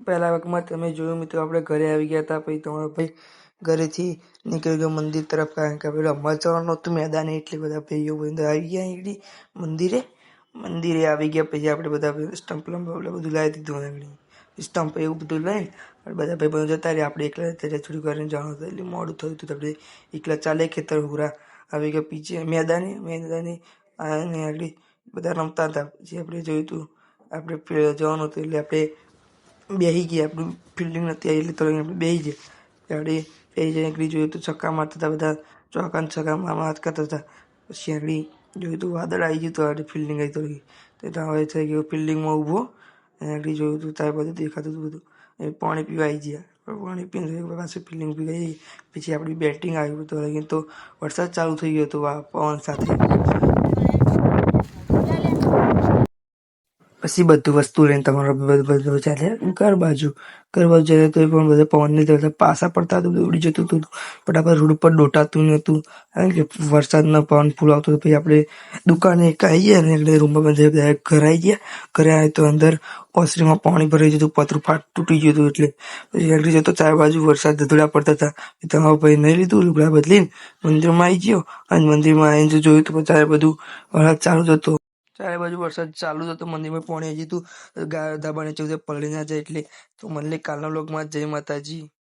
પહેલા વખતમાં તમે જોયું મિત્રો, આપણે ઘરે આવી ગયા હતા. પછી તમારો ભાઈ ઘરેથી નીકળી ગયો મંદિર તરફ, કારણ કે આપણે રમવા જવાનું હતું મેદાને. એટલે બધા ભાઈઓ બધા આવી ગયા આગળ મંદિરે આવી ગયા. પછી આપણે બધા સ્ટમ્પ બધું લાવી દીધું આગળ. સ્ટમ્પ એવું બધું લઈને બધા ભાઈ બધું જતા રહ્યા. આપણે એકલા થોડી કરીને જવાનું હતું, એટલે મોડું થયું હતું. આપણે એકલા ચાલે ખેતર હુરા આવી ગયા પીછે મેદાને આગળ બધા રમતા હતા. પછી આપણે જોયું હતું આપણે જવાનું હતું, એટલે આપણે બેસી ગયા. આપણું ફિલ્ડિંગ નથી આવી, એટલે થોડી આપણે બેસી ગયા. આપણે બેસી જઈને આગળ જોયું તો છક્કા મારતા હતા બધા, ચોકાન છક્કા હાથ કરતા હતા. પછી આગળ જોયું તો વાદળ આવી ગયું. તો આપણે ફિલ્ડિંગ આવી થોડી, તો હવે થઈ ગયું ફિલ્ડિંગમાં ઊભો. અને આગળ જોયું હતું ત્યારે બધું દેખાતું હતું બધું. પાણી પીવા આવી ગયા. પાણી પીને પાછું ફિલ્ડિંગ પી ગઈ. પછી આપણી બેટિંગ આવી તો વરસાદ ચાલુ થઈ ગયો હતો પવન સાથે. પછી બધું વસ્તુ લઈને તમારો બધું ચાલે ઘર બાજુ જઈએ તો પણ બધા પવનની તો પાસા પડતા હતું, ઉડી જતું હતું. ફટાફટ રોડ ઉપર ડોટાતું નહોતું, કારણ કે વરસાદનો પવન ફૂલ આવતો હતો. પછી આપણે દુકાને એક આવી ગયા ને એટલે રૂમમાં બધા ઘરે આવી ગયા. ઘરે આવે તો અંદર ઓસરીમાં પાણી ભરાઈ જતું, પતરું તૂટી ગયું હતું. એટલે પછી આગળ જતો ચાર બાજુ વરસાદ ધૂળા પડતા હતા. તમારો ભાઈ નહીં લીધું, લુગડા બદલીને મંદિરમાં આવી ગયો. અને મંદિરમાં આવીને જોયું તો ત્યારે બધું વરસાદ ચાલુ જ હતો. ચારે બાજુ વરસાદ ચાલુ જ હતો. મંદિરમાં પાણી આવી જતું, ધાબા નીચે પલળી ના જાય. એટલે તો મને કાલના વ્લોગમાં જય માતાજી.